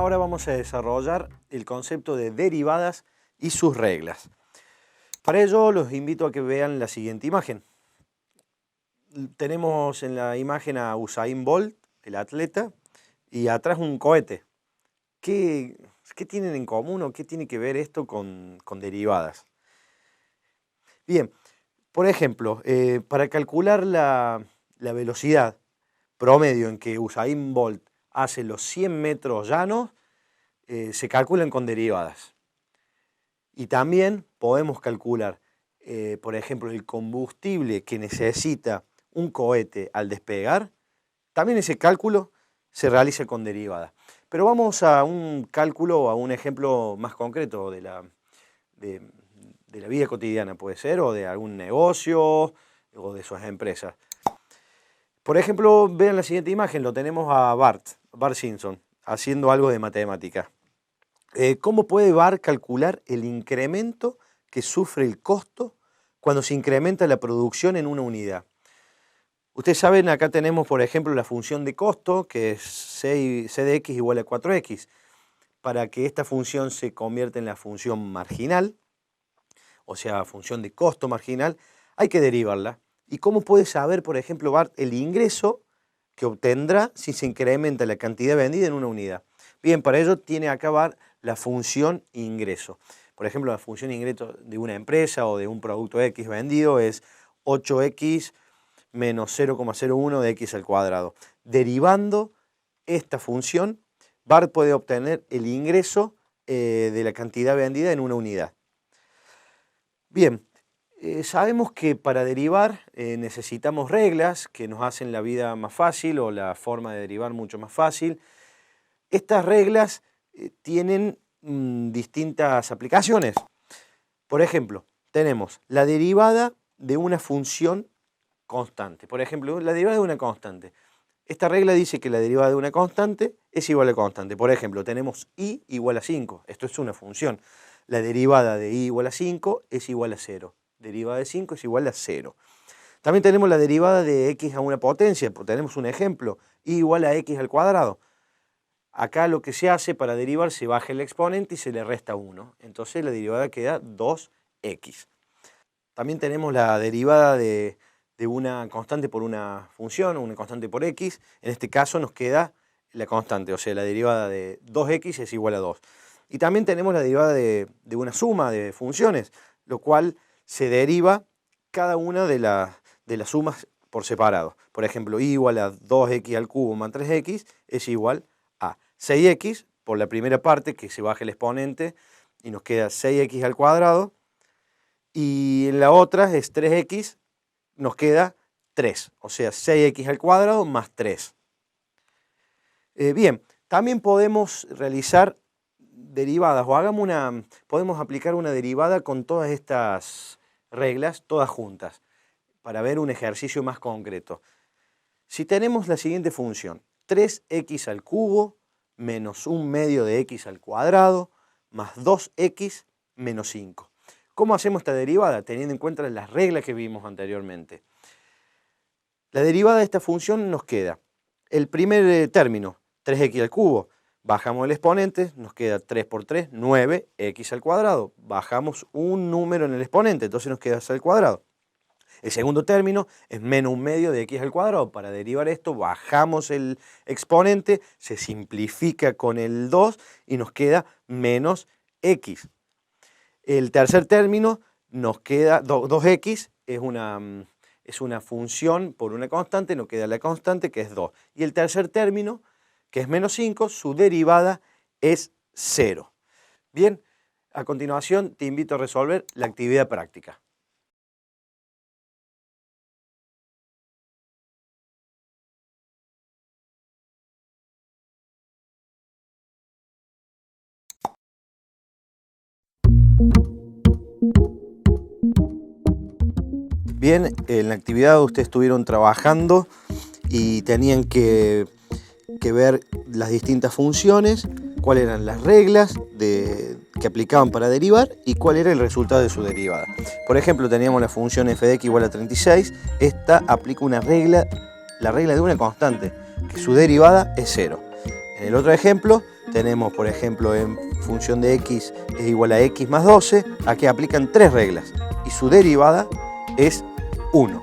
ahora vamos a desarrollar el concepto de derivadas y sus reglas. Para ello los invito a que vean la siguiente imagen. Tenemos en la imagen a Usain Bolt, el atleta, y atrás un cohete. ¿Qué tienen en común o qué tiene que ver esto con derivadas? Bien, por ejemplo, para calcular la velocidad promedio en que Usain Bolt hace los 100 metros llanos, se calculan con derivadas. Y también podemos calcular, por ejemplo, el combustible que necesita un cohete al despegar. También ese cálculo se realiza con derivadas. Pero vamos a un cálculo o a un ejemplo más concreto de la vida cotidiana, puede ser, o de algún negocio o de sus empresas. Por ejemplo, vean la siguiente imagen, lo tenemos a Bart Simpson, haciendo algo de matemática. ¿Cómo puede Bart calcular el incremento que sufre el costo cuando se incrementa la producción en una unidad? Ustedes saben, acá tenemos, por ejemplo, la función de costo, que es C de x igual a 4x. Para que esta función se convierta en la función marginal, o sea, función de costo marginal, hay que derivarla. ¿Y cómo puede saber, por ejemplo, Bart el ingreso que obtendrá si se incrementa la cantidad vendida en una unidad? Bien, para ello tiene acá Bart la función ingreso. Por ejemplo, la función ingreso de una empresa o de un producto X vendido es 8x menos 0,01 de x al cuadrado. Derivando esta función, Bart puede obtener el ingreso de la cantidad vendida en una unidad. Bien. Sabemos que para derivar necesitamos reglas que nos hacen la vida más fácil o la forma de derivar mucho más fácil. Estas reglas tienen distintas aplicaciones. Por ejemplo, tenemos la derivada de una función constante. Por ejemplo, la derivada de una constante. Esta regla dice que la derivada de una constante es igual a constante. Por ejemplo, tenemos y igual a 5. Esto es una función. La derivada de y igual a 5 es igual a 0. Derivada de 5 es igual a 0. También tenemos la derivada de x a una potencia, pues tenemos un ejemplo, y igual a x al cuadrado. Acá lo que se hace para derivar, se baja el exponente y se le resta 1. Entonces la derivada queda 2x. También tenemos la derivada de una constante por una función, o una constante por x. En este caso nos queda la constante, o sea, la derivada de 2x es igual a 2. Y también tenemos la derivada de una suma de funciones, lo cual se deriva cada una de las sumas por separado. Por ejemplo, y igual a 2x al cubo más 3x es igual a 6x por la primera parte, que se baja el exponente y nos queda 6x al cuadrado. Y en la otra es 3x, nos queda 3, o sea 6x al cuadrado más 3. Bien, también podemos realizar derivadas o podemos aplicar una derivada con todas estas reglas, todas juntas, para ver un ejercicio más concreto. Si tenemos la siguiente función, 3x al cubo menos 1 medio de x al cuadrado más 2x menos 5. ¿Cómo hacemos esta derivada? Teniendo en cuenta las reglas que vimos anteriormente. La derivada de esta función nos queda el primer término, 3x al cubo. Bajamos el exponente, nos queda 3 por 3, 9x al cuadrado. Bajamos un número en el exponente, entonces nos queda x al cuadrado. El segundo término es menos 1 medio de x al cuadrado. Para derivar esto, bajamos el exponente, se simplifica con el 2 y nos queda menos x. El tercer término nos queda 2x, es una función por una constante, nos queda la constante que es 2. Y el tercer término, que es menos 5, su derivada es 0. Bien, a continuación te invito a resolver la actividad práctica. Bien, en la actividad ustedes estuvieron trabajando y tenían que ver las distintas funciones, cuáles eran las reglas que aplicaban para derivar y cuál era el resultado de su derivada. Por ejemplo, teníamos la función f de x igual a 36. Esta aplica la regla de una constante, que su derivada es 0. En el otro ejemplo tenemos, por ejemplo, en función de x es igual a x más 12, aquí aplican tres reglas y su derivada es 1.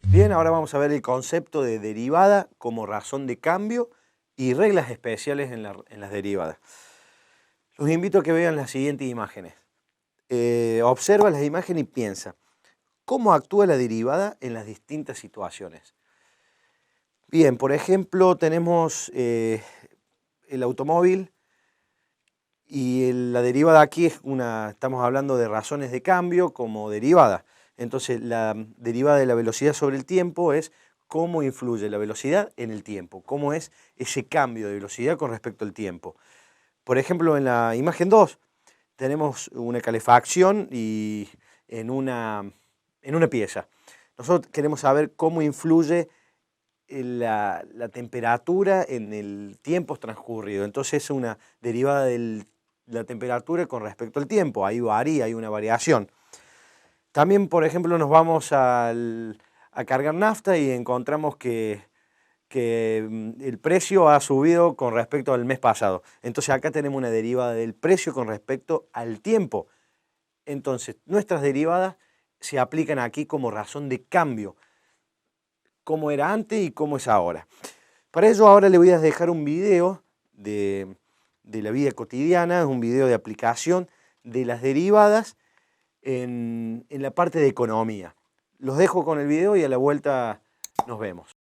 Bien, ahora vamos a ver el concepto de derivada como razón de cambio y reglas especiales en las derivadas. Los invito a que vean las siguientes imágenes. Observa las imágenes y piensa, ¿cómo actúa la derivada en las distintas situaciones? Bien, por ejemplo, tenemos el automóvil y la derivada aquí es estamos hablando de razones de cambio como derivada. Entonces, la derivada de la velocidad sobre el tiempo es cómo influye la velocidad en el tiempo, cómo es ese cambio de velocidad con respecto al tiempo. Por ejemplo, en la imagen 2 tenemos una calefacción y en una pieza. Nosotros queremos saber cómo influye la temperatura en el tiempo transcurrido. Entonces es una derivada de la temperatura con respecto al tiempo. Ahí varía, hay una variación. También, por ejemplo, nos vamos a cargar nafta y encontramos que el precio ha subido con respecto al mes pasado. Entonces acá tenemos una derivada del precio con respecto al tiempo. Entonces nuestras derivadas se aplican aquí como razón de cambio, cómo era antes y cómo es ahora. Para ello ahora le voy a dejar un video de la vida cotidiana, es un video de aplicación de las derivadas en la parte de economía. Los dejo con el video y a la vuelta nos vemos.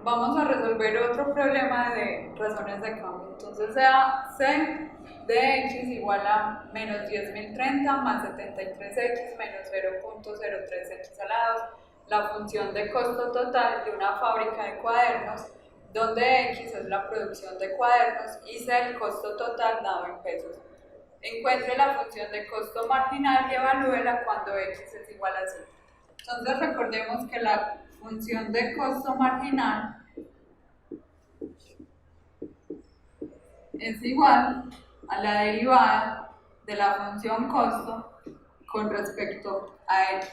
Vamos a resolver otro problema de razones de cambio. Entonces sea C de x igual a menos 10.030 más 73x menos 0.03x a la 2, la función de costo total de una fábrica de cuadernos, donde x es la producción de cuadernos y c el costo total dado en pesos. Encuentre la función de costo marginal y evalúela cuando x es igual a 0. Entonces recordemos que la función de costo marginal es igual a la derivada de la función costo con respecto a x.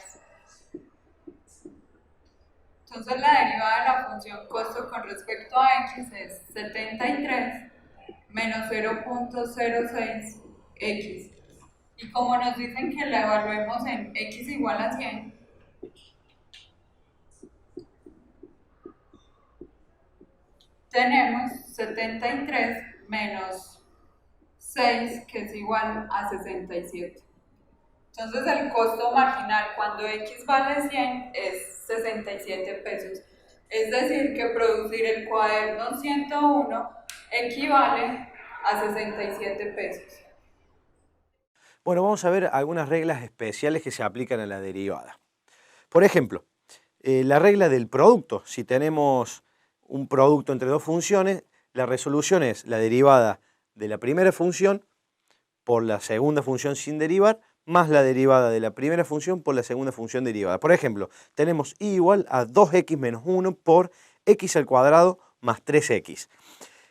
Entonces la derivada de la función costo con respecto a x es 73 menos 0.06x. Y como nos dicen que la evaluemos en x igual a 100, tenemos 73 menos 6, que es igual a 67. Entonces el costo marginal cuando x vale 100 es 67 pesos. Es decir, que producir el cuaderno 101 equivale a 67 pesos. Bueno, vamos a ver algunas reglas especiales que se aplican a la derivada. Por ejemplo, la regla del producto. Si tenemos un producto entre dos funciones, la resolución es la derivada de la primera función por la segunda función sin derivar, más la derivada de la primera función por la segunda función derivada. Por ejemplo, tenemos y igual a 2x menos 1 por x al cuadrado más 3x.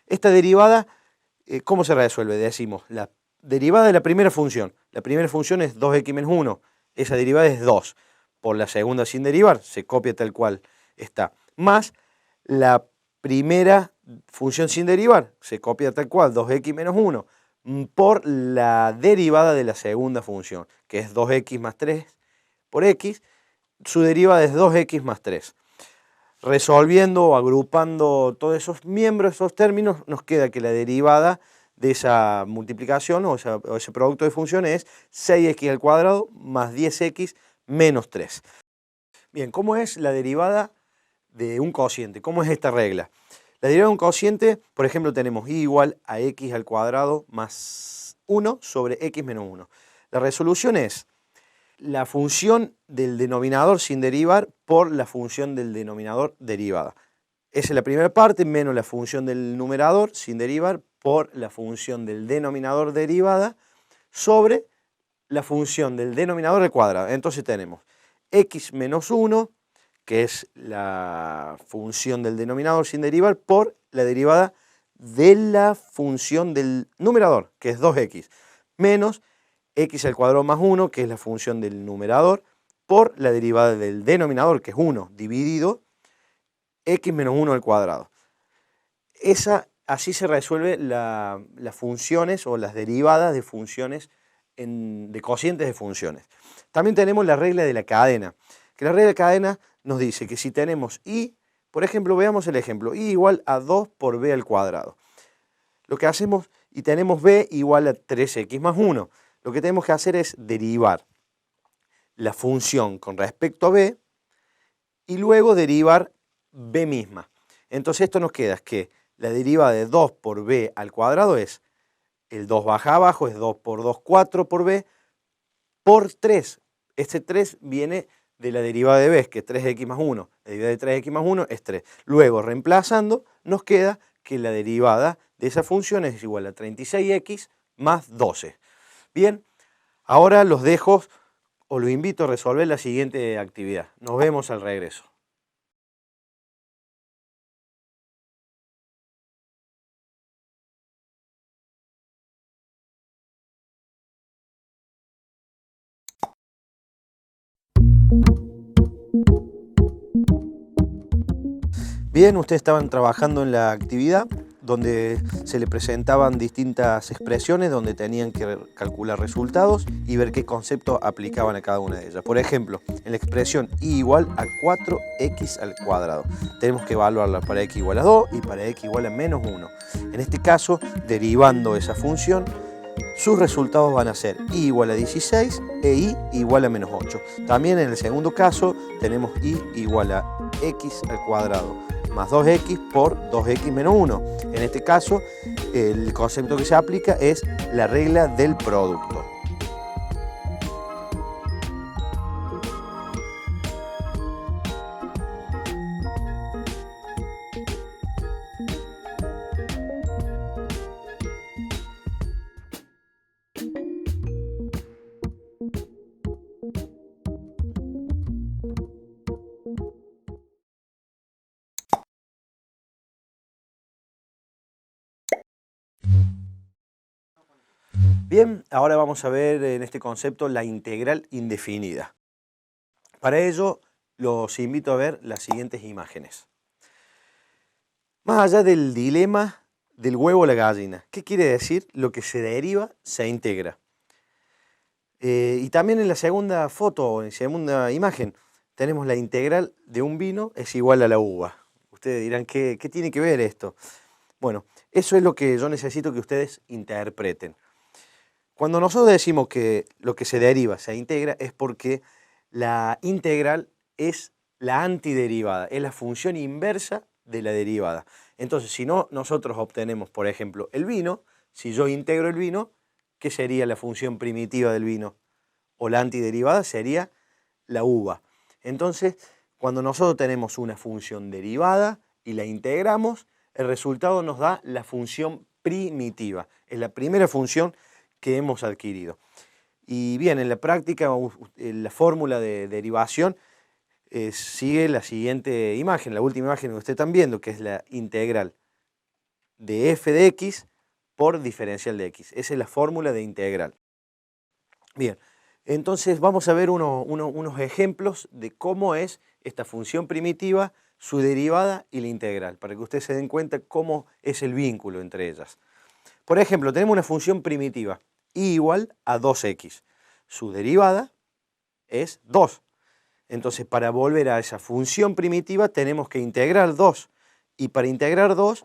Esta derivada, ¿cómo se resuelve? Decimos, la derivada de la primera función. La primera función es 2x menos 1. Esa derivada es 2. Por la segunda sin derivar, se copia tal cual está. Más la primera función sin derivar, se copia tal cual, 2x menos 1. Por la derivada de la segunda función, que es 2x más 3 por x, su derivada es 2x más 3. Resolviendo o agrupando todos esos miembros, esos términos, nos queda que la derivada de esa multiplicación o ese producto de funciones es 6x al cuadrado más 10x menos 3. Bien, ¿cómo es la derivada de un cociente? ¿Cómo es esta regla? La derivada de un cociente, por ejemplo, tenemos y igual a x al cuadrado más 1 sobre x menos 1. La resolución es la función del denominador sin derivar por la función del denominador derivada. Esa es la primera parte, menos la función del numerador sin derivar por la función del denominador derivada sobre la función del denominador al cuadrado. Entonces tenemos x menos 1, que es la función del denominador sin derivar, por la derivada de la función del numerador, que es 2x, menos x al cuadrado más 1, que es la función del numerador, por la derivada del denominador, que es 1, dividido x menos 1 al cuadrado. Así se resuelve las funciones o las derivadas de funciones de cocientes de funciones. También tenemos la regla de la cadena, que la regla de la cadena nos dice que si tenemos y, por ejemplo, veamos el ejemplo, y igual a 2 por b al cuadrado. Lo que hacemos, y tenemos b igual a 3x más 1, lo que tenemos que hacer es derivar la función con respecto a b y luego derivar b misma. Entonces esto nos queda que la derivada de 2 por b al cuadrado es el 2 baja abajo, es 2 por 2, 4 por b, por 3. Este 3 viene de la derivada de b, que es 3x más 1. La derivada de 3x más 1 es 3. Luego, reemplazando, nos queda que la derivada de esa función es igual a 36x más 12. Bien, ahora los dejo o los invito a resolver la siguiente actividad. Nos vemos al regreso. Bien, ustedes estaban trabajando en la actividad donde se le presentaban distintas expresiones donde tenían que calcular resultados y ver qué conceptos aplicaban a cada una de ellas. Por ejemplo, en la expresión y igual a 4x al cuadrado. Tenemos que evaluarla para x igual a 2 y para x igual a menos 1. En este caso, derivando esa función, sus resultados van a ser y igual a 16 e y igual a menos 8. También en el segundo caso tenemos y igual a x al cuadrado más 2x por 2x menos 1. En este caso, el concepto que se aplica es la regla del producto. Bien, ahora vamos a ver en este concepto la integral indefinida. Para ello, los invito a ver las siguientes imágenes. Más allá del dilema del huevo o la gallina, ¿qué quiere decir? Lo que se deriva se integra. Y también en la segunda foto o en la segunda imagen tenemos la integral de un vino es igual a la uva. Ustedes dirán, ¿qué tiene que ver esto? Bueno, eso es lo que yo necesito que ustedes interpreten. Cuando nosotros decimos que lo que se deriva se integra es porque la integral es la antiderivada, es la función inversa de la derivada. Entonces, si no, nosotros obtenemos, por ejemplo, el vino. Si yo integro el vino, ¿qué sería la función primitiva del vino? O la antiderivada sería la uva. Entonces, cuando nosotros tenemos una función derivada y la integramos, el resultado nos da la función primitiva. Es la primera función que hemos adquirido. Y bien, en la práctica, la fórmula de derivación sigue la siguiente imagen, la última imagen que ustedes están viendo, que es la integral de f de x por diferencial de x. Esa es la fórmula de integral. Bien, entonces vamos a ver unos ejemplos de cómo es esta función primitiva, su derivada y la integral, para que ustedes se den cuenta cómo es el vínculo entre ellas. Por ejemplo, tenemos una función primitiva, y igual a 2x. Su derivada es 2. Entonces, para volver a esa función primitiva tenemos que integrar 2. Y para integrar 2,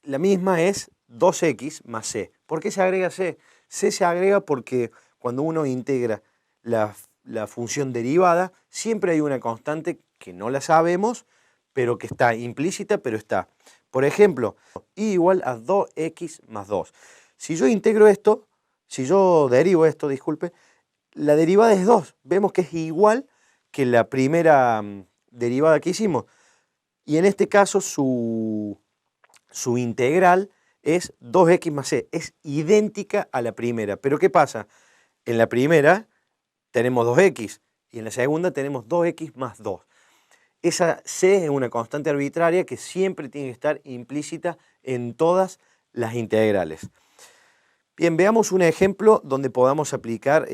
la misma es 2x más c. ¿Por qué se agrega c? C se agrega porque cuando uno integra la función derivada, siempre hay una constante que no la sabemos, pero que está implícita, pero está. Por ejemplo, y igual a 2x más 2. Si yo integro esto, si yo derivo esto, disculpe, la derivada es 2. Vemos que es igual que la primera derivada que hicimos. Y en este caso su integral es 2x más c. Es idéntica a la primera. Pero ¿qué pasa? En la primera tenemos 2x y en la segunda tenemos 2x más 2. Esa c es una constante arbitraria que siempre tiene que estar implícita en todas las integrales. Bien, veamos un ejemplo donde podamos aplicar,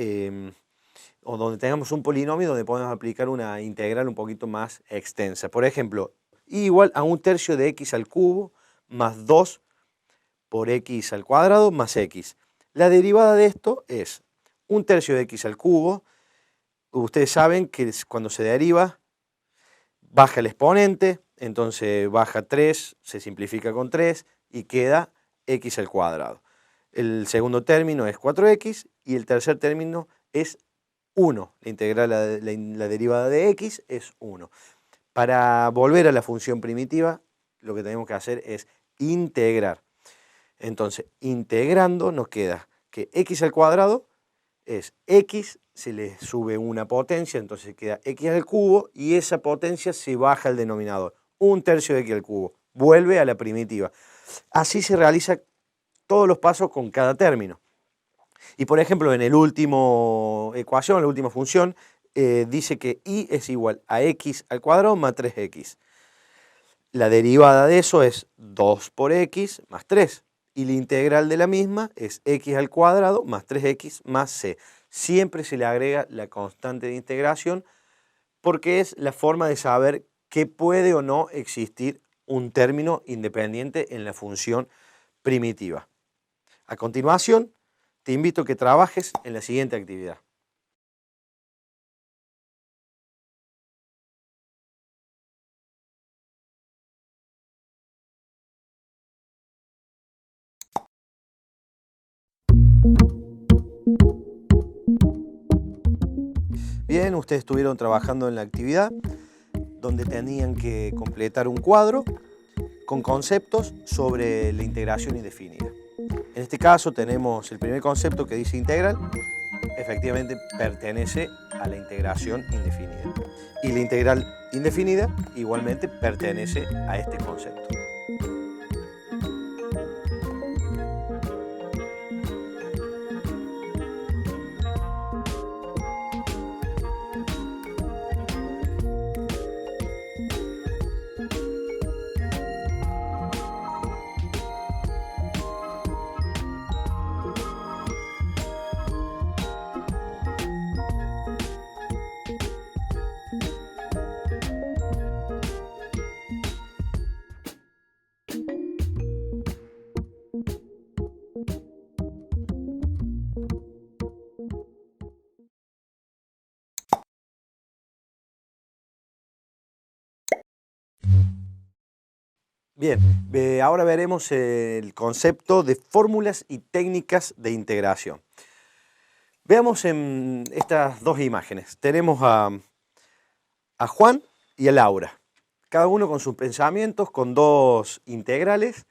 o donde tengamos un polinomio donde podemos aplicar una integral un poquito más extensa. Por ejemplo, y igual a 1/3 de x al cubo más 2 por x al cuadrado más x. La derivada de esto es 1/3 de x al cubo. Ustedes saben que cuando se deriva, baja el exponente, entonces baja 3, se simplifica con 3 y queda x al cuadrado. El segundo término es 4x y el tercer término es 1. La integral, la derivada de x es 1. Para volver a la función primitiva, lo que tenemos que hacer es integrar. Entonces, integrando nos queda que x al cuadrado es x, se le sube una potencia, entonces queda x al cubo y esa potencia se baja al denominador. 1/3 de x al cubo. Vuelve a la primitiva. Así se realiza todos los pasos con cada término. Y por ejemplo, en el último ecuación, la última función, dice que y es igual a x al cuadrado más 3x. La derivada de eso es 2 por x más 3. Y la integral de la misma es x al cuadrado más 3x más c. Siempre se le agrega la constante de integración porque es la forma de saber que puede o no existir un término independiente en la función primitiva. A continuación, te invito a que trabajes en la siguiente actividad. Bien, ustedes estuvieron trabajando en la actividad donde tenían que completar un cuadro con conceptos sobre la integración indefinida. En este caso tenemos el primer concepto que dice integral, efectivamente pertenece a la integración indefinida. Y la integral indefinida igualmente pertenece a este concepto. Bien, ahora veremos el concepto de fórmulas y técnicas de integración. Veamos en estas dos imágenes. Tenemos a Juan y a Laura, cada uno con sus pensamientos, con dos integrales,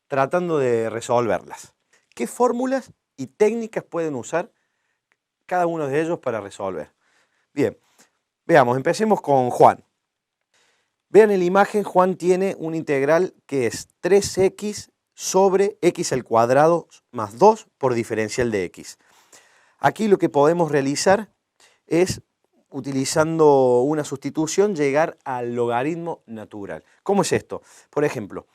tratando de resolverlas. ¿Qué fórmulas y técnicas pueden usar cada uno de ellos para resolver? Bien, veamos, empecemos con Juan. Vean en la imagen, Juan tiene una integral que es 3x sobre x al cuadrado más 2 por diferencial de x. Aquí lo que podemos realizar es, utilizando una sustitución, llegar al logaritmo natural. ¿Cómo es esto? Por ejemplo,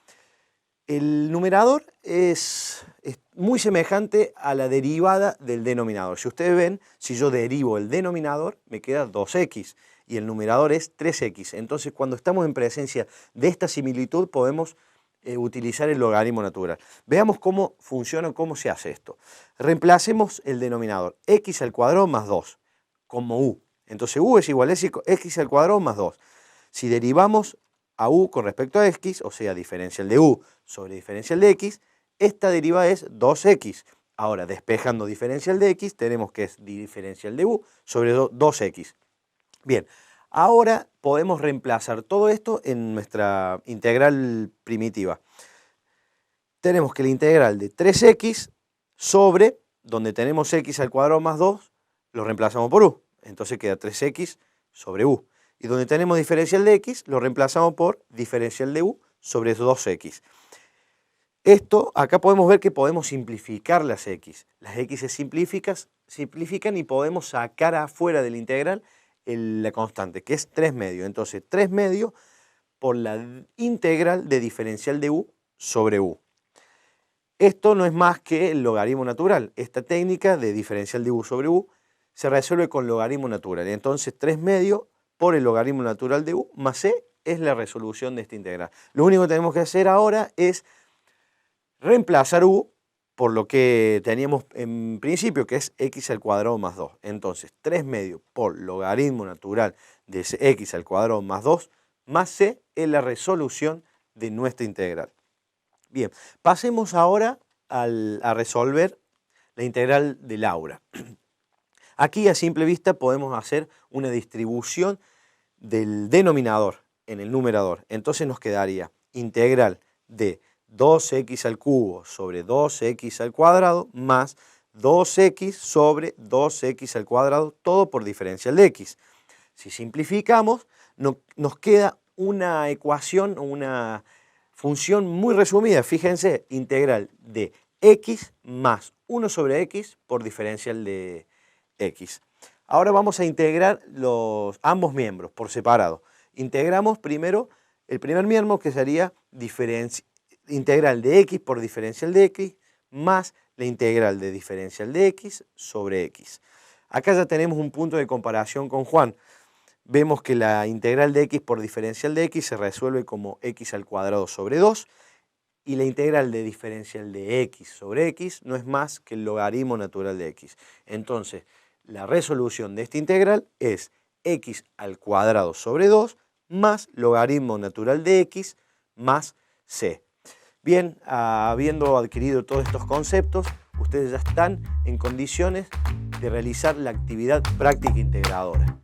el numerador es muy semejante a la derivada del denominador. Si ustedes ven, si yo derivo el denominador, me queda 2x y el numerador es 3x. Entonces, cuando estamos en presencia de esta similitud, podemos utilizar el logaritmo natural. Veamos cómo funciona, cómo se hace esto. Reemplacemos el denominador, x al cuadrado más 2, como u. Entonces, u es igual a x al cuadrado más 2. Si derivamos a u con respecto a x, o sea, diferencial de u sobre diferencial de x, esta derivada es 2x. Ahora, despejando diferencial de x, tenemos que es diferencial de u sobre 2x. Bien, ahora podemos reemplazar todo esto en nuestra integral primitiva. Tenemos que la integral de 3x sobre, donde tenemos x al cuadrado más 2, lo reemplazamos por u. Entonces queda 3x sobre u. Y donde tenemos diferencial de x, lo reemplazamos por diferencial de u sobre 2x. Esto, acá podemos ver que podemos simplificar las x. Las x se simplifican y podemos sacar afuera de la integral la constante, que es 3 medios. Entonces, 3 medios por la integral de diferencial de u sobre u. Esto no es más que el logaritmo natural. Esta técnica de diferencial de u sobre u se resuelve con logaritmo natural. Entonces, 3 medios por el logaritmo natural de u más c es la resolución de esta integral. Lo único que tenemos que hacer ahora es reemplazar u por lo que teníamos en principio, que es x al cuadrado más 2. Entonces, 3 medios por logaritmo natural de x al cuadrado más 2 más c es la resolución de nuestra integral. Bien, pasemos ahora a resolver la integral de Laura. Aquí a simple vista podemos hacer una distribución del denominador en el numerador. Entonces nos quedaría integral de 2x al cubo sobre 2x al cuadrado más 2x sobre 2x al cuadrado, todo por diferencial de x. Si simplificamos, nos queda una ecuación, una función muy resumida. Fíjense, integral de x más 1 sobre x por diferencial de x. Ahora vamos a integrar ambos miembros por separado. Integramos primero el primer miembro, que sería integral de x por diferencial de x más la integral de diferencial de x sobre x. Acá ya tenemos un punto de comparación con Juan. Vemos que la integral de x por diferencial de x se resuelve como x al cuadrado sobre 2 y la integral de diferencial de x sobre x no es más que el logaritmo natural de x. Entonces, la resolución de esta integral es x al cuadrado sobre 2 más logaritmo natural de x más c. Bien, habiendo adquirido todos estos conceptos, ustedes ya están en condiciones de realizar la actividad práctica integradora.